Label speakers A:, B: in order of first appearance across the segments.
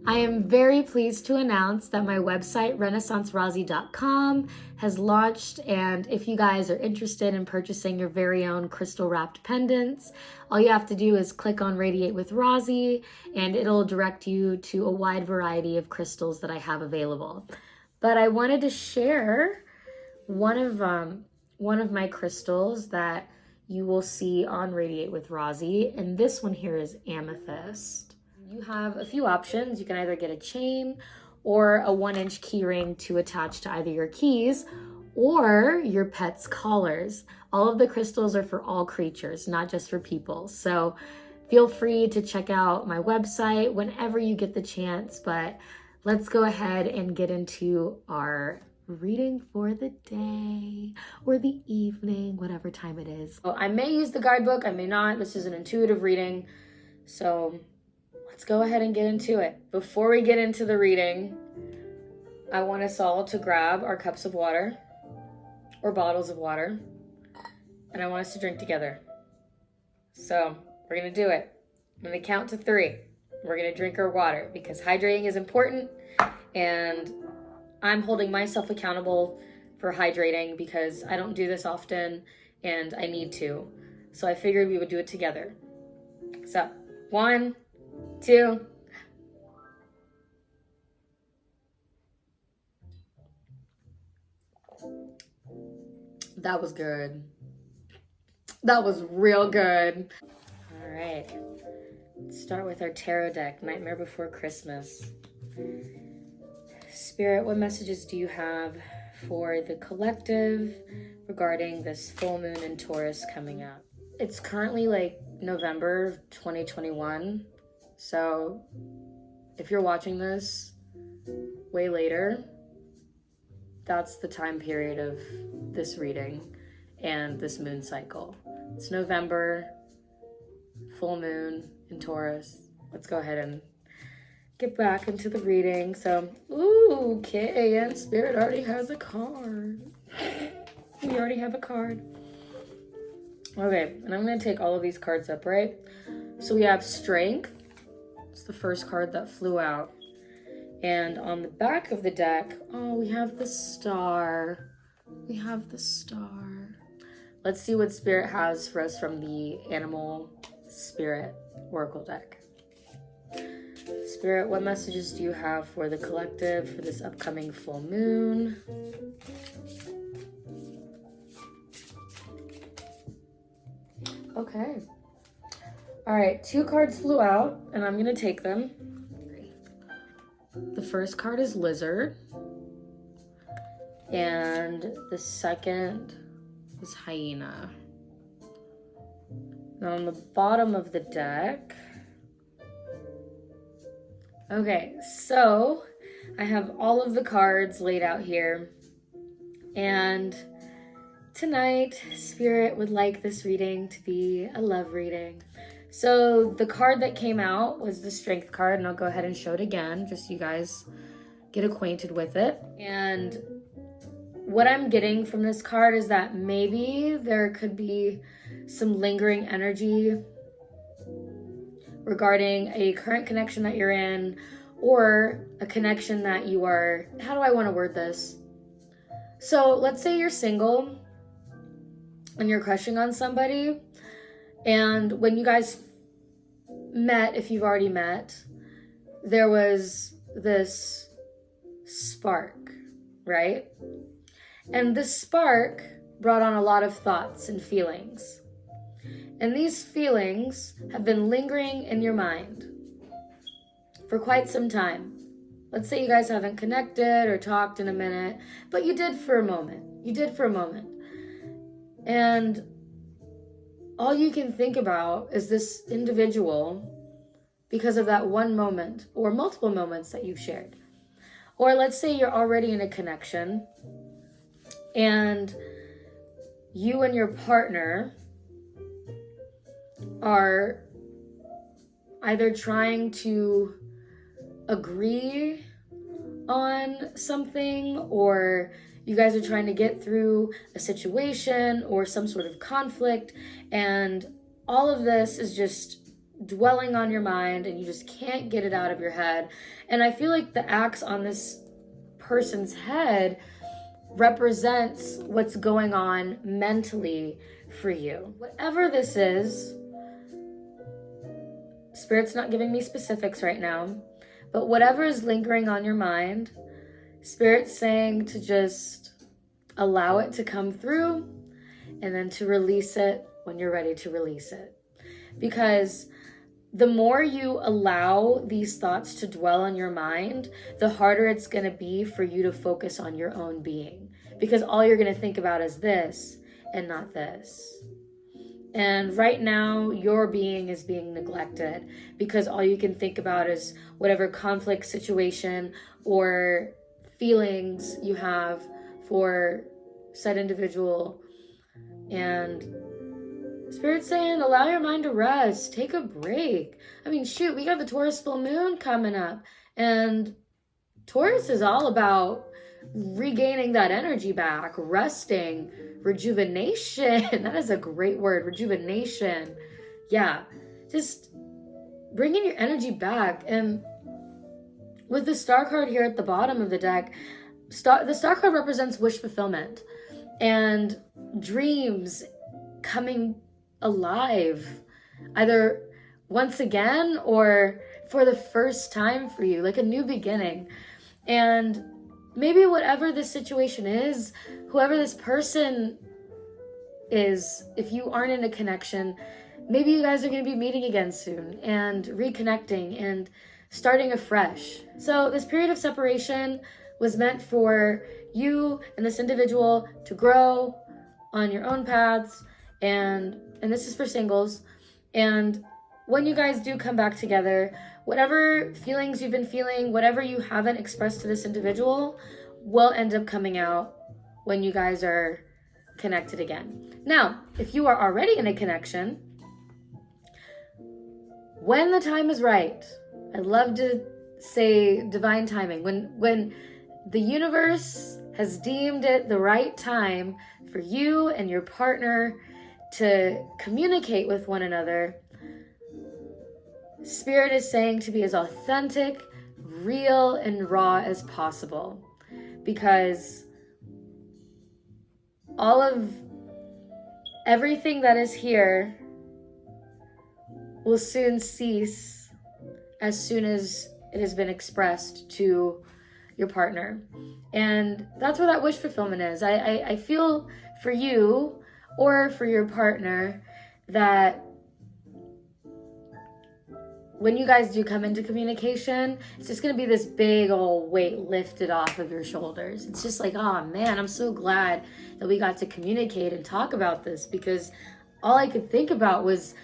A: I am very pleased to announce that my website, RenaissanceRazi.com, has launched, and if you guys are interested in purchasing your very own crystal wrapped pendants, all you have to do is click on Radiate with Razi, and it'll direct you to a wide variety of crystals that I have available. But I wanted to share one of my crystals that you will see on Radiate with Razi, and this one here is amethyst. You have a few options. You can either get a chain or a 1-inch key ring to attach to either your keys or your pet's collars. All of the crystals are for all creatures, not just for people. So feel free to check out my website whenever you get the chance, but let's go ahead and get into our reading for the day or the evening, whatever time it is. Well, I may use the guidebook, I may not. This is an intuitive reading, so let's go ahead and get into it. Before we get into the reading, I want us all to grab our cups of water or bottles of water, and I want us to drink together. So we're gonna do it. I'm gonna count to 3. We're gonna drink our water because hydrating is important, and I'm holding myself accountable for hydrating because I don't do this often and I need to. So I figured we would do it together. So 1, 2. That was good. That was real good. All right. Let's start with our tarot deck, Nightmare Before Christmas. Spirit, what messages do you have for the collective regarding this full moon in Taurus coming up? It's currently like November 2021. So if you're watching this way later, that's the time period of this reading and this moon cycle. It's November, full moon in Taurus. Let's go ahead and get back into the reading. So, okay, and Spirit already has a card. We already have a card. Okay, and I'm going to take all of these cards up, right? So we have Strength. It's the first card that flew out. And on the back of the deck, we have the Star. We have the Star. Let's see what Spirit has for us from the Animal Spirit Oracle deck. Spirit, what messages do you have for the collective for this upcoming full moon? Okay. All right, 2 cards flew out, and I'm going to take them. The first card is Lizard, and the second is Hyena. And on the bottom of the deck, okay, so I have all of the cards laid out here, and tonight, Spirit would like this reading to be a love reading. So the card that came out was the Strength card, and I'll go ahead and show it again, just so you guys get acquainted with it. And what I'm getting from this card is that maybe there could be some lingering energy regarding a current connection that you're in, or a connection that you are, how do I want to word this? So let's say you're single and you're crushing on somebody, and when you guys met, if you've already met, there was this spark, right? And this spark brought on a lot of thoughts and feelings. And these feelings have been lingering in your mind for quite some time. Let's say you guys haven't connected or talked in a minute, but you did for a moment. And all you can think about is this individual because of that one moment or multiple moments that you've shared. Or let's say you're already in a connection and you and your partner are either trying to agree on something, or you guys are trying to get through a situation or some sort of conflict, and all of this is just dwelling on your mind and you just can't get it out of your head. And I feel like the axe on this person's head represents what's going on mentally for you. Whatever this is, Spirit's not giving me specifics right now, but whatever is lingering on your mind, Spirit's saying to just allow it to come through and then to release it when you're ready to release it. Because the more you allow these thoughts to dwell on your mind, the harder it's going to be for you to focus on your own being. Because all you're going to think about is this and not this. And right now, your being is being neglected because all you can think about is whatever conflict situation or feelings you have for said individual. And Spirit's saying, allow your mind to rest. Take a break. I mean, shoot, we got the Taurus full moon coming up. And Taurus is all about regaining that energy back, resting, rejuvenation. That is a great word, rejuvenation. Yeah, just bringing your energy back. And with the star card here at the bottom of the deck, the star card represents wish fulfillment and dreams coming alive, either once again or for the first time for you, like a new beginning. And maybe whatever this situation is, whoever this person is, if you aren't in a connection, maybe you guys are going to be meeting again soon and reconnecting and starting afresh. So this period of separation was meant for you and this individual to grow on your own paths, and this is for singles. And when you guys do come back together, whatever feelings you've been feeling, whatever you haven't expressed to this individual will end up coming out when you guys are connected again. Now, if you are already in a connection, when the time is right, I love to say divine timing, when the universe has deemed it the right time for you and your partner to communicate with one another, Spirit is saying to be as authentic, real, and raw as possible. Because all of everything that is here will soon cease as soon as it has been expressed to your partner. And that's where that wish fulfillment is. I feel for you or for your partner that when you guys do come into communication, it's just going to be this big old weight lifted off of your shoulders. It's just like, oh man, I'm so glad that we got to communicate and talk about this, because all I could think about was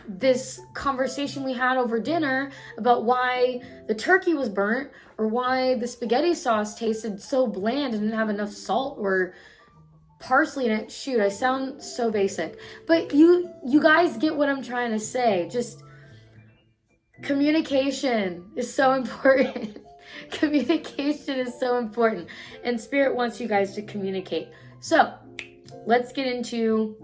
A: this conversation we had over dinner about why the turkey was burnt or why the spaghetti sauce tasted so bland and didn't have enough salt or parsley in it. Shoot, I sound so basic. But you guys get what I'm trying to say. Just communication is so important. Communication is so important. And Spirit wants you guys to communicate. So let's get into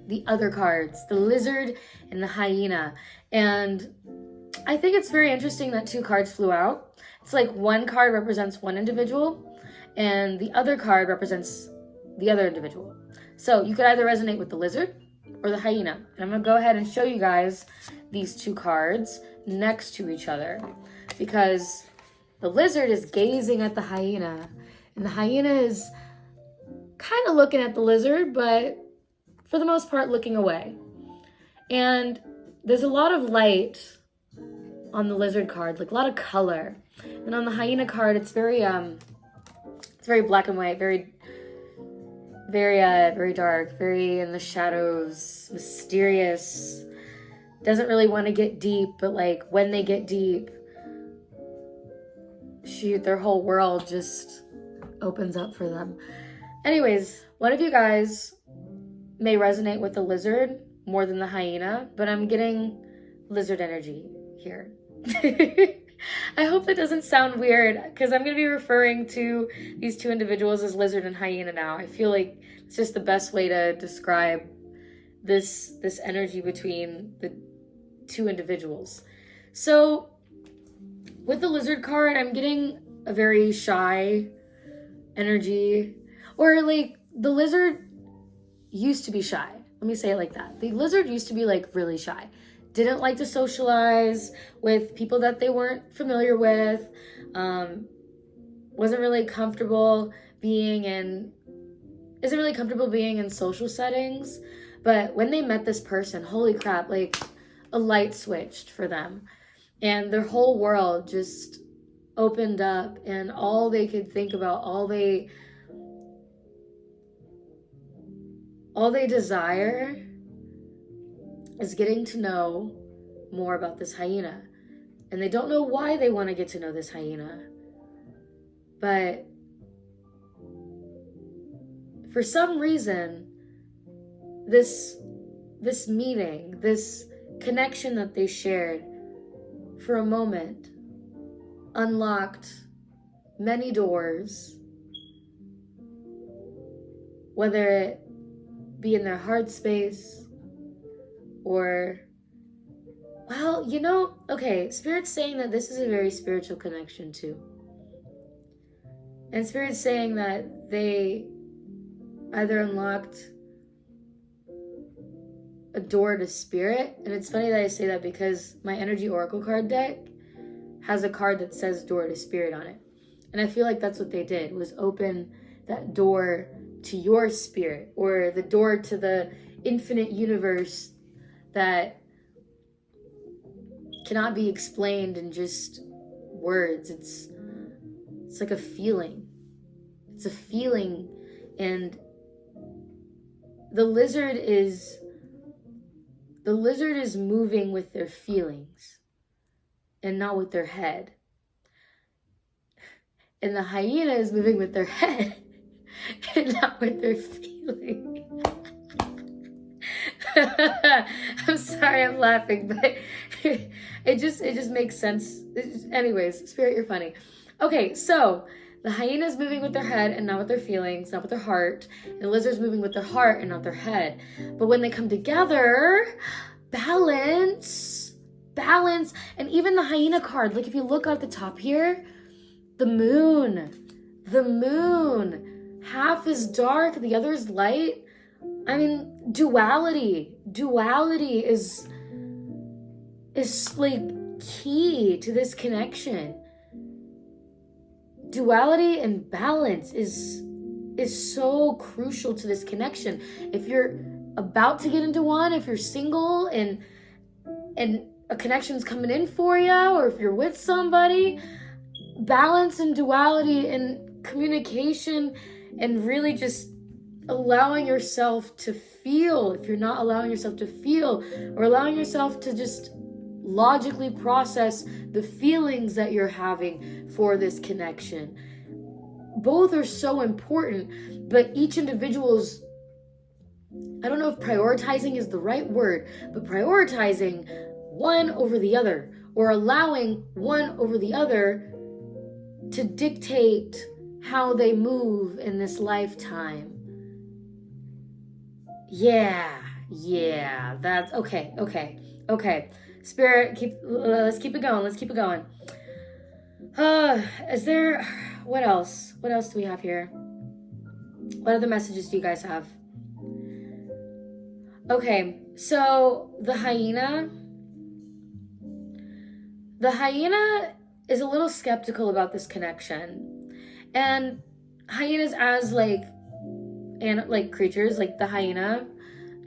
A: the other cards, the lizard and the hyena. And I think it's very interesting that two cards flew out. It's like one card represents one individual and the other card represents the other individual. So you could either resonate with the lizard or the hyena. And I'm going to go ahead and show you guys these two cards next to each other, because the lizard is gazing at the hyena and the hyena is kind of looking at the lizard, but for the most part looking away. And there's a lot of light on the lizard card, like a lot of color. And on the hyena card, it's very black and white, very dark, very in the shadows, mysterious. Doesn't really want to get deep, but like when they get deep, shoot, their whole world just opens up for them. Anyways, one of you guys may resonate with the lizard more than the hyena, but I'm getting lizard energy here. I hope that doesn't sound weird, because I'm going to be referring to these two individuals as lizard and hyena now. I feel like it's just the best way to describe this energy between two individuals. So with the lizard card, I'm getting a very shy energy, or like the lizard used to be shy. Let me say it like that. The lizard used to be like really shy. Didn't like to socialize with people that they weren't familiar with. Wasn't really comfortable being in social settings. But when they met this person, holy crap, like a light switched for them. And their whole world just opened up, and all they could think about, all they desire is getting to know more about this hyena. And they don't know why they want to get to know this hyena. But for some reason, this meeting, this connection that they shared for a moment unlocked many doors, whether it be in their heart space or, well, okay, Spirit's saying that this is a very spiritual connection too. And Spirit's saying that they either unlocked a door to spirit. And it's funny that I say that because my energy oracle card deck has a card that says door to spirit on it. And I feel like that's what they did, was open that door to your spirit, or the door to the infinite universe that cannot be explained in just words. It's like a feeling. It's a feeling. And the lizard is moving with their feelings and not with their head. And the hyena is moving with their head and not with their feelings. I'm sorry I'm laughing, but it just makes sense. Anyways, Spirit, you're funny. Okay, so the hyena is moving with their head and not with their feelings, not with their heart. And the lizard's moving with their heart and not their head. But when they come together, balance. And even the hyena card, like if you look at the top here, the moon. Half is dark, the other is light. I mean, duality is like key to this connection. Duality and balance is so crucial to this connection. If you're about to get into one, if you're single and a connection's coming in for you, or if you're with somebody, balance and duality and communication and really just allowing yourself to feel. If you're not allowing yourself to feel, or allowing yourself to just logically process the feelings that you're having for this connection. Both are so important, but each individual's, I don't know if prioritizing is the right word, but prioritizing one over the other, or allowing one over the other to dictate how they move in this lifetime. Yeah, that's okay. Spirit, let's keep it going. Is there, what else do we have here? What other messages do you guys have? Okay, so the hyena is a little skeptical about this connection. And hyenas, as like creatures, like the hyena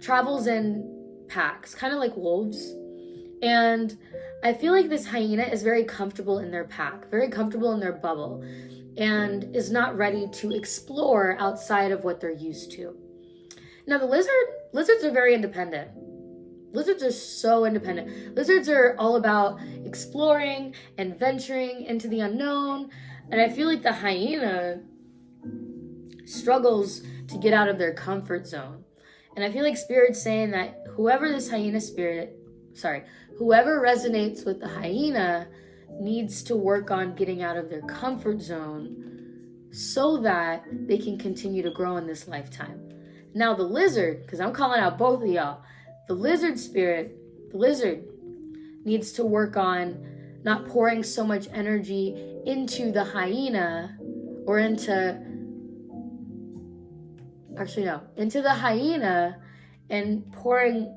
A: travels in packs, kind of like wolves. And I feel like this hyena is very comfortable in their pack, very comfortable in their bubble, and is not ready to explore outside of what they're used to. Now, the lizards are very independent. Lizards are so independent. Lizards are all about exploring and venturing into the unknown. And I feel like the hyena struggles to get out of their comfort zone. And I feel like Spirit's saying that whoever resonates with the hyena needs to work on getting out of their comfort zone so that they can continue to grow in this lifetime. Now the lizard, because I'm calling out both of y'all, the lizard spirit, the lizard needs to work on not pouring so much energy into the hyena or into the hyena and pouring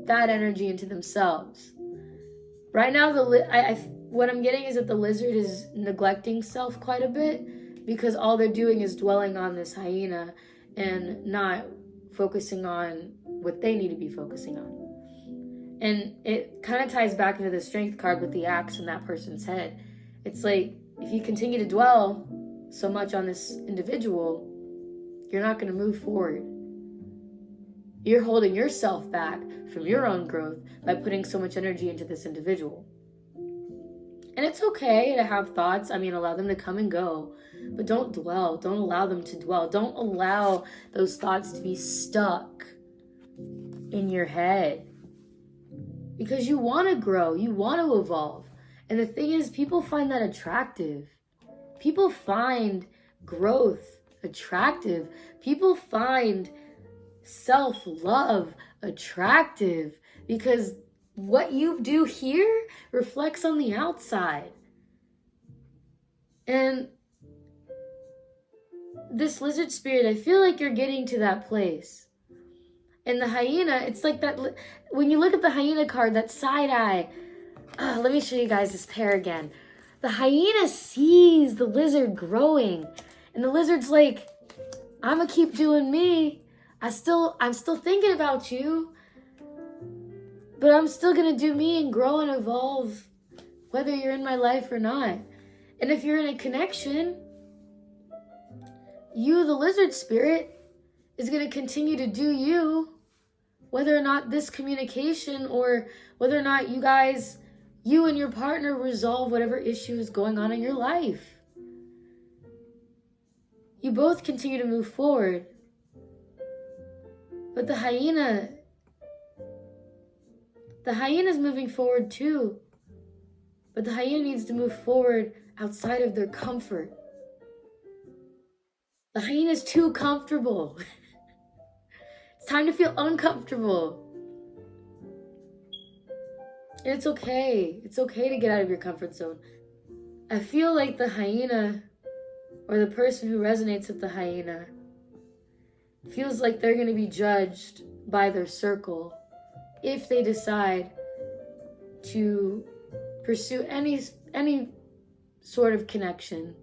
A: that energy into themselves. Right now, what I'm getting is that the lizard is neglecting self quite a bit because all they're doing is dwelling on this hyena and not focusing on what they need to be focusing on. And it kind of ties back into the strength card with the axe in that person's head. It's like, if you continue to dwell so much on this individual, you're not going to move forward. You're holding yourself back from your own growth by putting so much energy into this individual. And it's okay to have thoughts. I mean, allow them to come and go, but don't dwell. Don't allow them to dwell. Don't allow those thoughts to be stuck in your head. Because you want to grow. You want to evolve. And the thing is, people find that attractive. People find growth attractive. People find self-love attractive because what you do here reflects on the outside. And this lizard spirit, I feel like you're getting to that place. And the hyena, it's like that, when you look at the hyena card, that side eye, let me show you guys this pair again. The hyena sees the lizard growing, and the lizard's like, I'm gonna keep doing me. I'm still thinking about you, but I'm still gonna do me and grow and evolve, whether you're in my life or not. And if you're in a connection, you, the lizard spirit, is gonna continue to do you, whether or not this communication or whether or not you and your partner resolve whatever issue is going on in your life. You both continue to move forward. But the hyena is moving forward too. But the hyena needs to move forward outside of their comfort. The hyena is too comfortable. It's time to feel uncomfortable. And it's okay. It's okay to get out of your comfort zone. I feel like the hyena, or the person who resonates with the hyena, feels like they're going to be judged by their circle if they decide to pursue any sort of connection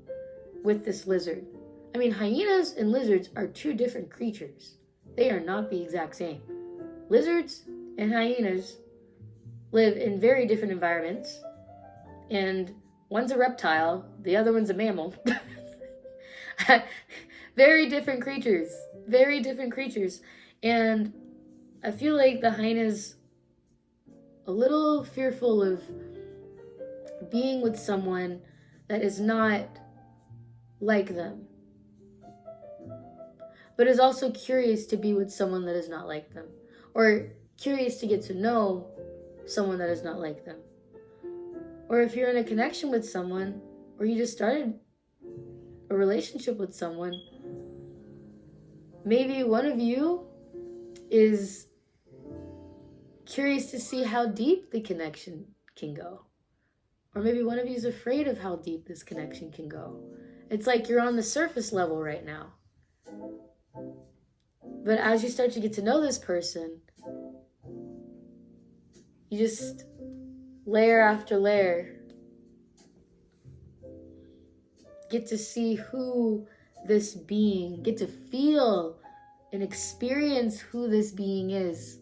A: with this lizard. I mean, hyenas and lizards are two different creatures. They are not the exact same. Lizards and hyenas live in very different environments, and one's a reptile, the other one's a mammal. Very different creatures. Very different creatures. And I feel like the hyena's a little fearful of being with someone that is not like them, but is also curious to be with someone that is not like them, or curious to get to know someone that is not like them. Or if you're in a connection with someone, or you just started a relationship with someone, maybe one of you is curious to see how deep the connection can go. Or maybe one of you is afraid of how deep this connection can go. It's like you're on the surface level right now. But as you start to get to know this person, you just, layer after layer, get to see who this being, get to feel and experience who this being is.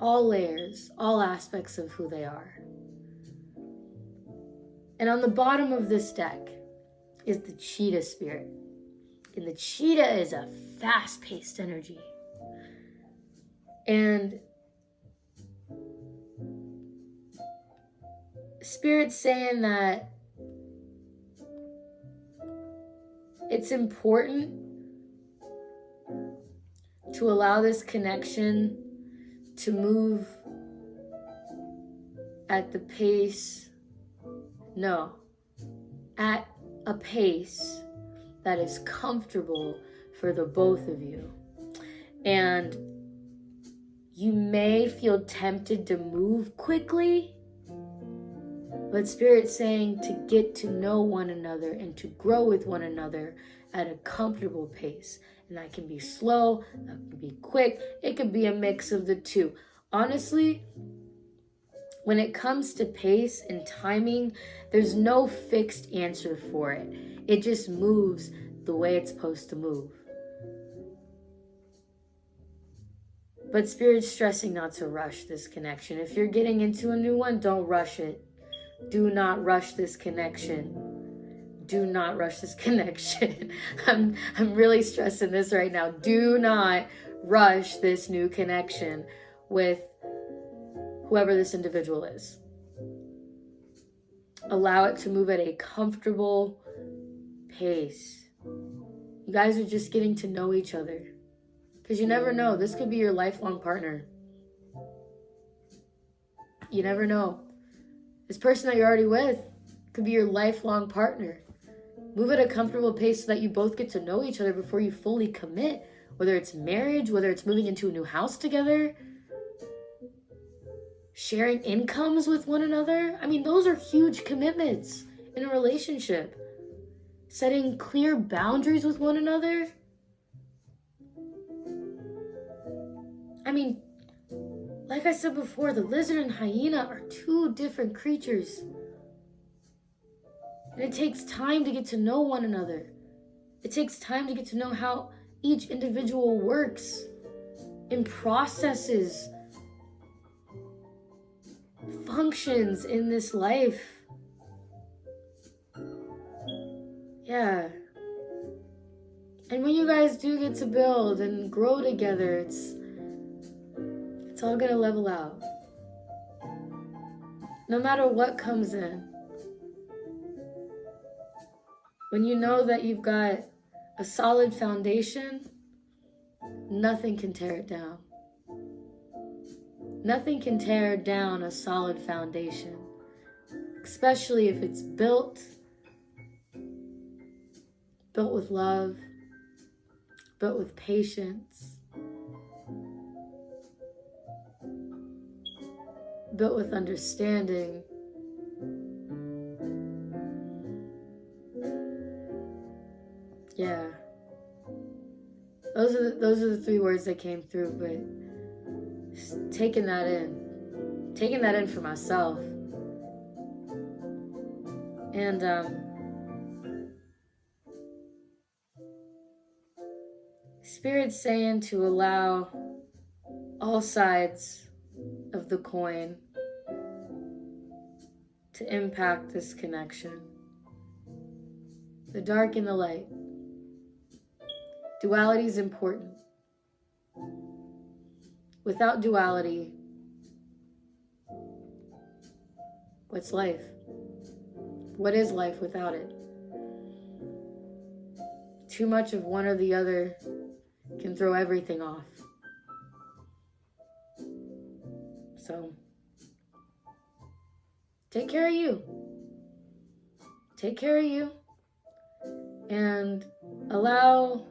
A: All layers, all aspects of who they are. And on the bottom of this deck is the cheetah spirit. And the cheetah is a fast-paced energy. And Spirit's saying that it's important to allow this connection to move at a pace that is comfortable for the both of you. And You may feel tempted to move quickly, but Spirit's saying to get to know one another and to grow with one another at a comfortable pace. And that can be slow, that can be quick, it could be a mix of the two. Honestly, when it comes to pace and timing, there's no fixed answer for it. It just moves the way it's supposed to move. But Spirit's stressing not to rush this connection. If you're getting into a new one, don't rush it. Do not rush this connection. Do not rush this connection. I'm really stressing this right now. Do not rush this new connection with whoever this individual is. Allow it to move at a comfortable pace. You guys are just getting to know each other. Because you never know. This could be your lifelong partner. You never know. This person that you're already with could be your lifelong partner. Move at a comfortable pace so that you both get to know each other before you fully commit. Whether it's marriage, whether it's moving into a new house together, sharing incomes with one another. I mean, those are huge commitments in a relationship. Setting clear boundaries with one another. I mean, like I said before, the lizard and hyena are two different creatures. And it takes time to get to know one another. It takes time to get to know how each individual works and processes, functions in this life. Yeah. And when you guys do get to build and grow together, it's all gonna level out. No matter what comes in. When you know that you've got a solid foundation, nothing can tear it down. Nothing can tear down a solid foundation, especially if it's built with love, built with patience, built with understanding. Yeah. Those are the three words that came through, but just taking that in for myself. And Spirit's saying to allow all sides of the coin to impact this connection. The dark and the light. Duality is important. Without duality, what's life? What is life without it? Too much of one or the other can throw everything off. So, take care of you. Take care of you. And allow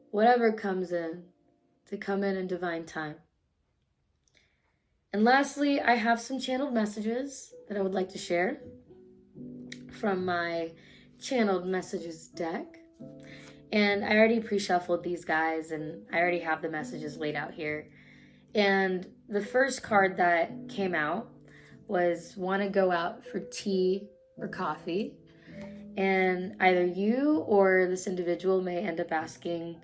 A: whatever comes in to come in divine time. And lastly, I have some channeled messages that I would like to share from my channeled messages deck. And I already pre-shuffled these guys, and I already have the messages laid out here. And the first card that came out was want to go out for tea or coffee. And either you or this individual may end up asking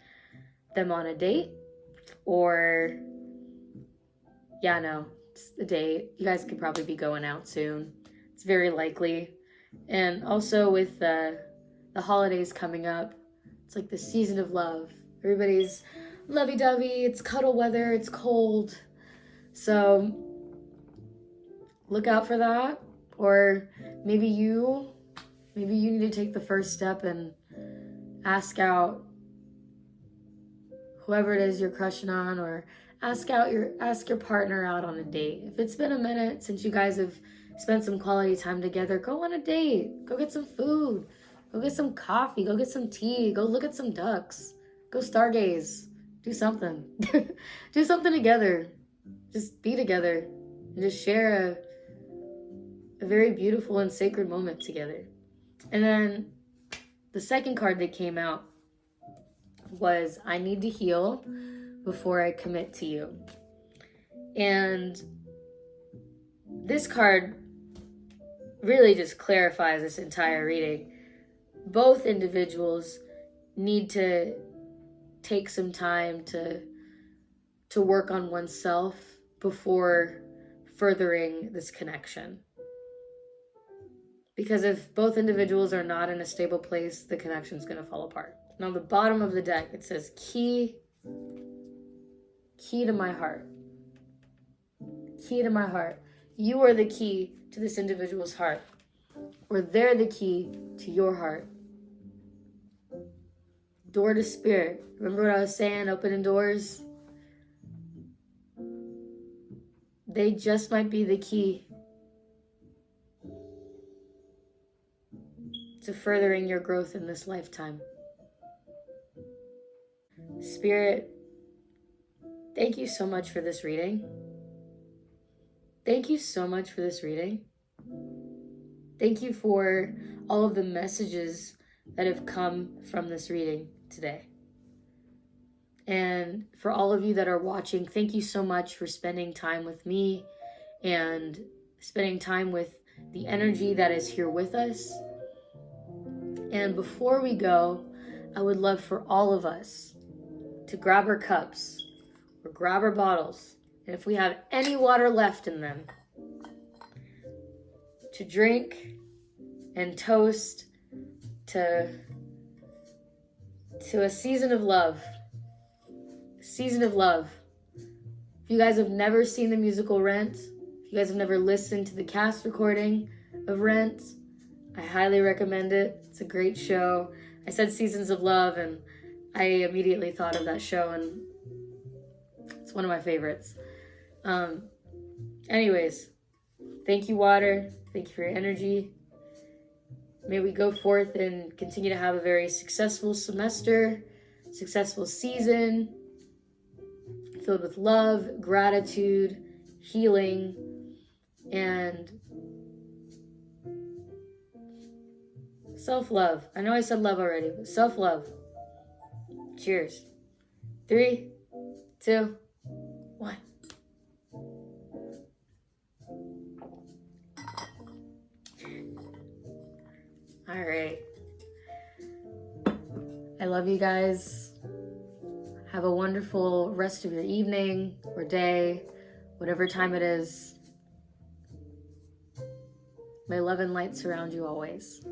A: them on a date, or it's the date. You guys could probably be going out soon. It's very likely. And also with the holidays coming up, it's like the season of love. Everybody's lovey-dovey, it's cuddle weather, it's cold. So look out for that. Or maybe you need to take the first step and ask out whoever it is you're crushing on, or ask your partner out on a date. If it's been a minute since you guys have spent some quality time together, go on a date. Go get some food. Go get some coffee. Go get some tea. Go look at some ducks. Go stargaze. do something. Do something together. Just be together and just share a very beautiful and sacred moment together. And then the second card that came out was, I need to heal before I commit to you. And this card really just clarifies this entire reading. Both individuals need to take some time to work on oneself before furthering this connection. Because if both individuals are not in a stable place, the connection's going to fall apart. And on the bottom of the deck, it says, key to my heart. Key to my heart. You are the key to this individual's heart, or they're the key to your heart. Door to spirit. Remember what I was saying, opening doors? They just might be the key to furthering your growth in this lifetime. Spirit, thank you so much for this reading. Thank you so much for this reading. Thank you for all of the messages that have come from this reading today. And for all of you that are watching, thank you so much for spending time with me and spending time with the energy that is here with us. And before we go, I would love for all of us to grab our cups or grab our bottles, and if we have any water left in them, to drink and toast to a season of love. Season of love. If you guys have never seen the musical Rent, if you guys have never listened to the cast recording of Rent, I highly recommend it. It's a great show. I said Seasons of Love and I immediately thought of that show, and it's one of my favorites. Anyways, thank you, water. Thank you for your energy. May we go forth and continue to have a very successful semester, successful season, filled with love, gratitude, healing, and self-love. I know I said love already, but self-love. Cheers. 3, 2, 1. All right. I love you guys. Have a wonderful rest of your evening or day, whatever time it is. May love and light surround you always.